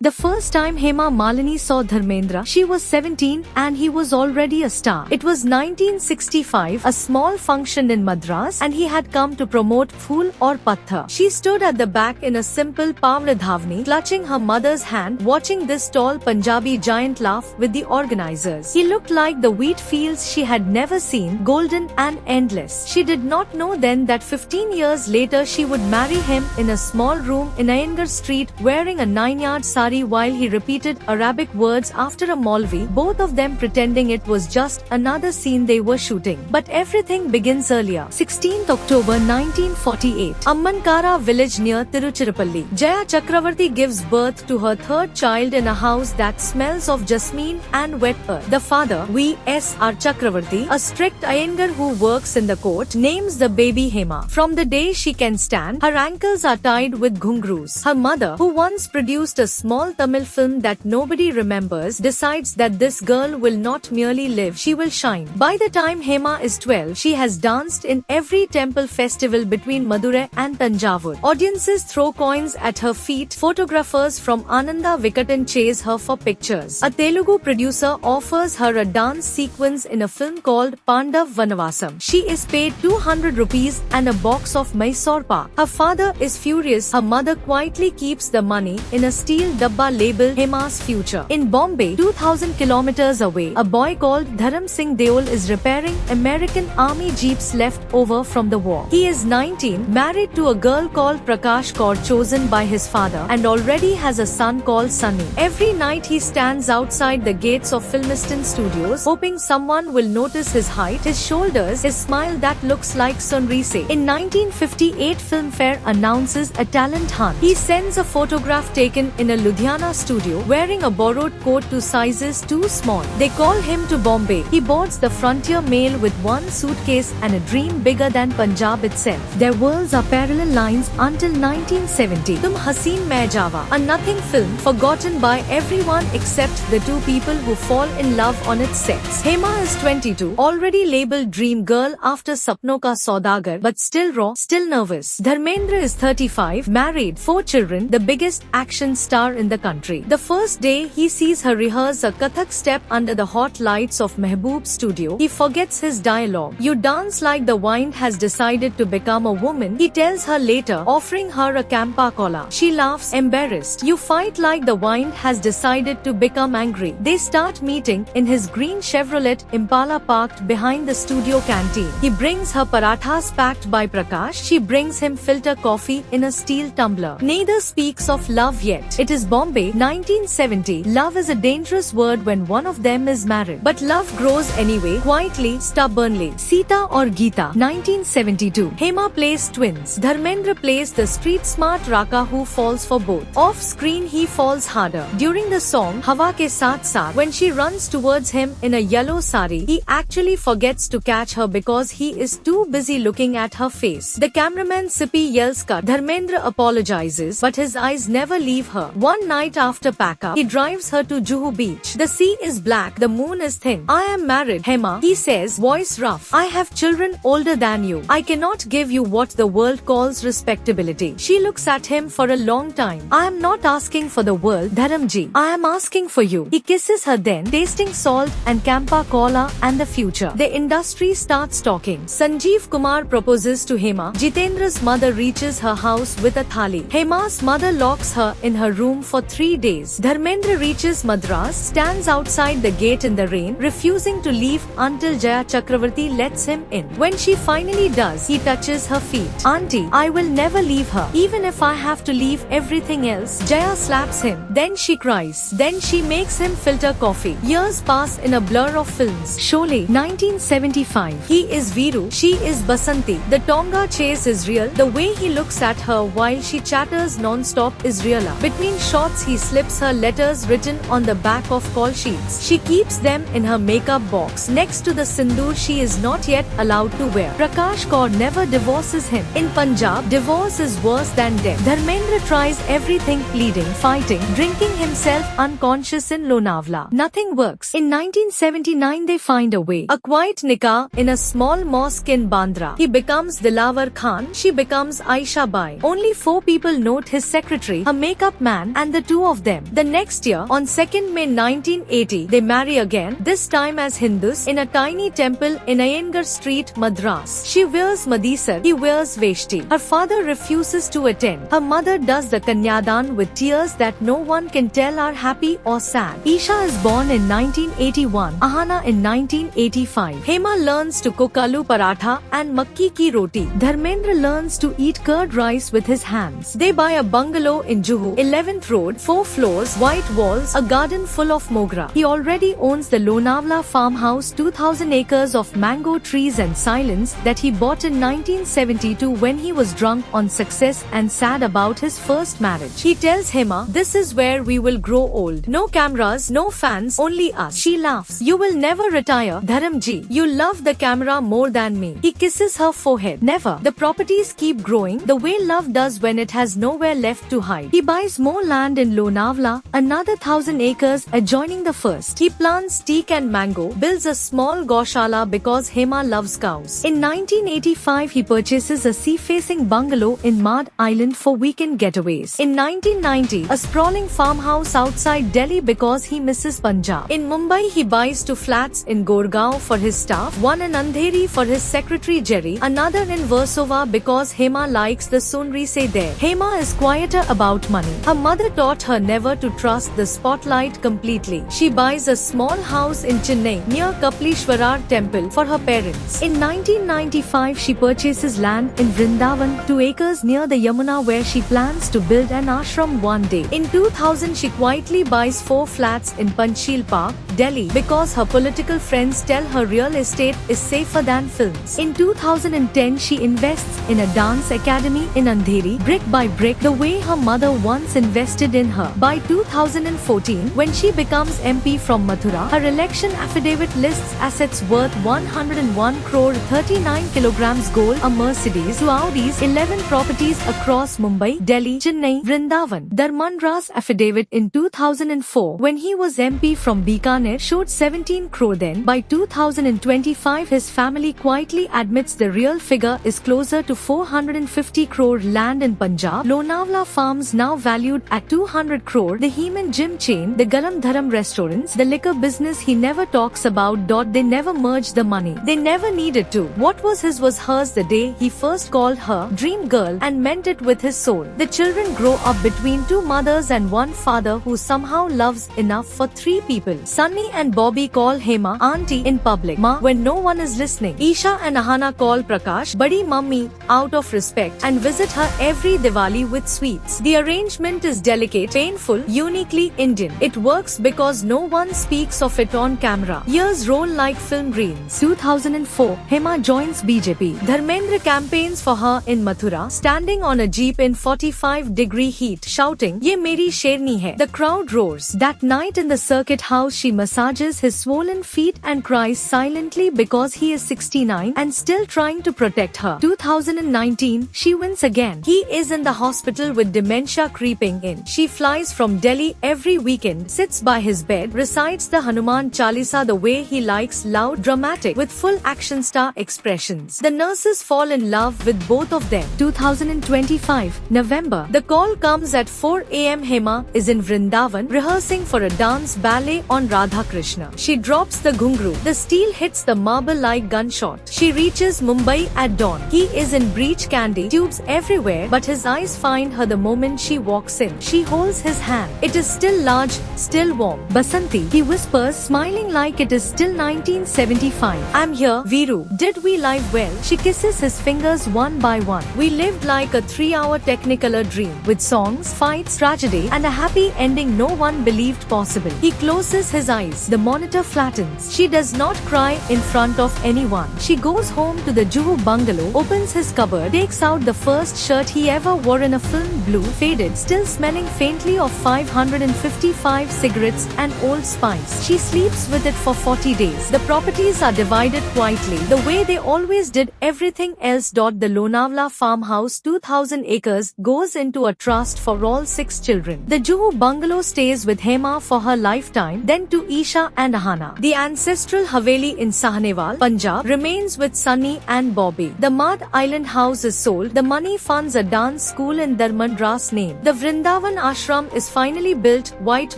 The first time Hema Malini saw Dharmendra, she was 17 and he was already a star. It was 1965, a small function in Madras, and he had come to promote Phool Aur Patthar. She stood at the back in a simple pavla dhavni, clutching her mother's hand, watching this tall Punjabi giant laugh with the organizers. He looked like the wheat fields she had never seen, golden and endless. She did not know then that 15 years later she would marry him in a small room in Iyengar Street, wearing a 9-yard sari while he repeated Arabic words after a Maulvi, both of them pretending it was just another scene they were shooting. But everything begins earlier. 16th October 1948. Ammankara village near Tiruchirappalli. Jaya Chakravarti gives birth to her third child in a house that smells of jasmine and wet earth. The father, V.S.R. Chakravarti, a strict Iyengar who works in the court, names the baby Hema. From the day she can stand, her ankles are tied with ghungroos. Her mother, who once produced a small Tamil film that nobody remembers, decides that this girl will not merely live, she will shine. By the time Hema is 12, she has danced in every temple festival between Madurai and Tanjavur. Audiences throw coins at her feet. Photographers from Ananda Vikatan chase her for pictures. A Telugu producer offers her a dance sequence in a film called Pandav Vanavasam. She is paid 200 rupees and a box of Mysore pak. Her father is furious. Her mother quietly keeps the money in a steel dabba labeled Hema's future. In Bombay, 2000 kilometers away, a boy called Dharam Singh Deol is repairing American army jeeps left over from the war. He is 19, married to a girl called Prakash Kaur, chosen by his father, and already has a son called Sunny. Every night he stands outside the gates of Filmiston Studios, hoping someone will notice his height, his shoulders, his smile that looks like Sunrise. In 1958, Filmfare announces a talent hunt. He sends a photograph taken in a Ludhiana studio, wearing a borrowed coat 2 sizes too small. They call him to Bombay. He boards the Frontier Mail with one suitcase and a dream bigger than Punjab itself. Their worlds are parallel lines until 1970. Tum Haseen Main Jawa, a nothing film forgotten by everyone except the 2 people who fall in love on its sets. Hema is 22, already labeled dream girl after Sapno Ka Saudagar, but still raw, still nervous. Dharmendra is 35, married, 4 children, the biggest action star in the country. The first day he sees her rehearse a Kathak step under the hot lights of Mehboob studio, he forgets his dialogue. You dance like the wind has decided to become a woman, he tells her later, offering her a Campa Cola. She laughs, embarrassed. You fight like the wind has decided to become angry. They start meeting in his green Chevrolet Impala parked behind the studio canteen. He brings her parathas packed by Prakash. She brings him filter coffee in a steel tumbler. Neither speaks of love yet. It is Bombay, 1970. Love is a dangerous word when one of them is married. But love grows anyway, quietly, stubbornly. Sita or Geeta, 1972. Hema plays twins. Dharmendra plays the street smart Raka who falls for both. Off screen he falls harder. During the song Hawa Ke Saath Saath, when she runs towards him in a yellow sari, he actually forgets to catch her because he is too busy looking at her face. The cameraman Sippy yells cut. Dharmendra apologizes, but his eyes never leave her. One night after pack up, he drives her to Juhu Beach. The sea is black, the moon is thin. I am married, Hema, he says, voice rough. I have children older than you. I cannot give you what the world calls respectability. She looks at him for a long time. I am not asking for the world, Dharamji. I am asking for you. He kisses her then, tasting salt and Campa Cola and the future. The industry starts talking. Sanjeev Kumar proposes to Hema. Jitendra's mother reaches her house with a thali. Hema's mother locks her in her room for 3 days. Dharmendra reaches Madras, stands outside the gate in the rain, refusing to leave until Jaya Chakravarti lets him in. When she finally does, he touches her feet. Auntie, I will never leave her. Even if I have to leave everything else. Jaya slaps him. Then she cries. Then she makes him filter coffee. Years pass in a blur of films. Sholay, 1975. He is Veeru. She is Basanti. The Tonga chase is real. The way he looks at her while she chatters non-stop is real. Between shots he slips her letters written on the back of call sheets. She keeps them in her makeup box next to the sindoor she is not yet allowed to wear. Prakash Kaur never divorces him. In Punjab, divorce is worse than death. Dharmendra tries everything, pleading, fighting, drinking himself unconscious in Lonavala. Nothing works. In 1979 they find a way. A quiet nikah in a small mosque in Bandra. He becomes Dilawar Khan. She becomes Aisha Bai. Only 4 people note his secretary, her makeup man, and and the two of them. The next year, on 2nd May 1980, they marry again, this time as Hindus, in a tiny temple in Iyengar Street, Madras. She wears madisar, he wears veshti. Her father refuses to attend. Her mother does the kanyadan with tears that no one can tell are happy or sad. Isha is born in 1981, Ahana in 1985. Hema learns to cook aloo paratha and makki ki roti. Dharmendra learns to eat curd rice with his hands. They buy a bungalow in Juhu, 11th Road, 4 floors, white walls, a garden full of mogra. He already owns the Lonavla farmhouse, 2,000 acres of mango trees and silence that he bought in 1972 when he was drunk on success and sad about his first marriage. He tells Hema, "This is where we will grow old. No cameras, no fans, only us." She laughs. "You will never retire, Dharamji. You love the camera more than me." He kisses her forehead. Never. The properties keep growing, the way love does when it has nowhere left to hide. He buys more land in Lonavla, another 1,000 acres adjoining the first. He plants teak and mango, builds a small goshala because Hema loves cows. In 1985, he purchases a sea-facing bungalow in Mad Island for weekend getaways. In 1990, a sprawling farmhouse outside Delhi because he misses Punjab. In Mumbai, he buys 2 flats in Gorgaon for his staff, one in Andheri for his secretary Jerry, another in Versova because Hema likes the sunrise there. Hema is quieter about money. Her mother taught her never to trust the spotlight completely. She buys a small house in Chennai near Kaplishwarar temple for her parents. In 1995, she purchases land in Vrindavan, 2 acres near the Yamuna where she plans to build an ashram one day. In 2000, she quietly buys 4 flats in Panchsheel Park, Delhi because her political friends tell her real estate is safer than films. In 2010, she invests in a dance academy in Andheri, brick by brick, the way her mother once invested in her. By 2014, when she becomes MP from Mathura, her election affidavit lists assets worth 101 crore 39 kilograms gold, a Mercedes, 2 Audis, 11 properties across Mumbai, Delhi, Chennai, Vrindavan. Dharmendra's affidavit in 2004, when he was MP from Bikaner, showed 17 crore then. By 2025, his family quietly admits the real figure is closer to 450 crore. Land in Punjab, Lonavla farms now valued at 200 crore, the Heman gym chain, the Garam Dharam restaurants, the liquor business he never talks about. They never merged the money. They never needed to. What was his was hers the day he first called her dream girl and meant it with his soul. The children grow up between 2 mothers and 1 father who somehow loves enough for 3 people. Sunny and Bobby call Hema auntie in public, Ma, when no one is listening. Isha and Ahana call Prakash Badi Mummy out of respect and visit her every Diwali with sweets. The arrangement is delicate, painful, uniquely Indian. It works because no one speaks of it on camera. Years roll like film reels. 2004, Hema joins BJP. Dharmendra campaigns for her in Mathura, standing on a jeep in 45-degree heat, shouting, "Ye meri sherni hai." The crowd roars. That night in the circuit house, she massages his swollen feet and cries silently because he is 69 and still trying to protect her. 2019, she wins again. He is in the hospital with dementia creeping in. She flies from Delhi every weekend, sits by his bed, recites the Hanuman Chalisa the way he likes, loud, dramatic, with full action star expressions. The nurses fall in love with both of them. 2025, November. The call comes at 4 a.m. Hema is in Vrindavan, rehearsing for a dance ballet on Radha Krishna. She drops the ghungru. The steel hits the marble like gunshot. She reaches Mumbai at dawn. He is in breech candy, tubes everywhere, but his eyes find her the moment she walks in. She holds his hand. It is still large, still warm. Basanti, he whispers, smiling like it is still 1975. "I'm here, Viru. Did we live well?" She kisses his fingers one by one. "We lived like a 3-hour Technicolor dream, with songs, fights, tragedy, and a happy ending no one believed possible." He closes his eyes. The monitor flattens. She does not cry in front of anyone. She goes home to the Juhu bungalow, opens his cupboard, takes out the first shirt he ever wore in a film, blue, faded, still smelling faintly of 555 cigarettes and Old Spice. She sleeps with it for 40 days. The properties are divided quietly, the way they always did everything else. The Lonavla farmhouse, 2,000 acres, goes into a trust for all 6 children. The Juhu bungalow stays with Hema for her lifetime, then to Isha and Ahana. The ancestral Haveli in Sahnewal, Punjab, remains with Sunny and Bobby. The Mad Island house is sold. The money funds a dance school in Dharmendra's name. The Vrindavan ashram is finally built, white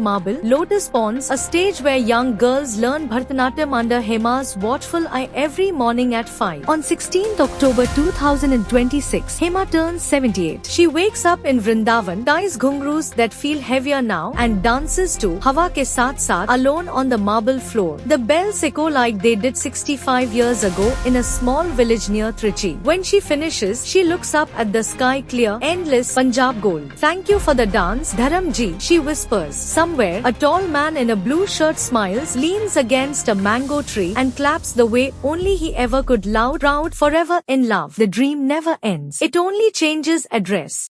marble, lotus ponds, a stage where young girls learn Bharatanatyam under Hema's watchful eye every morning at 5. On 16th October 2026, Hema turns 78. She wakes up in Vrindavan, ties ghungroos that feel heavier now, and dances to Hawa Ke Saath Saath alone on the marble floor. The bells echo like they did 65 years ago in a small village near Trichy. When she finishes, she looks up at the sky, clear, endless, Punjab gold. Thank you for the dance, Dharam ji, she whispers. Somewhere, a tall man in a blue shirt smiles, leans against a mango tree, and claps the way only he ever could, loud, proud, forever in love. The dream never ends. It only changes address.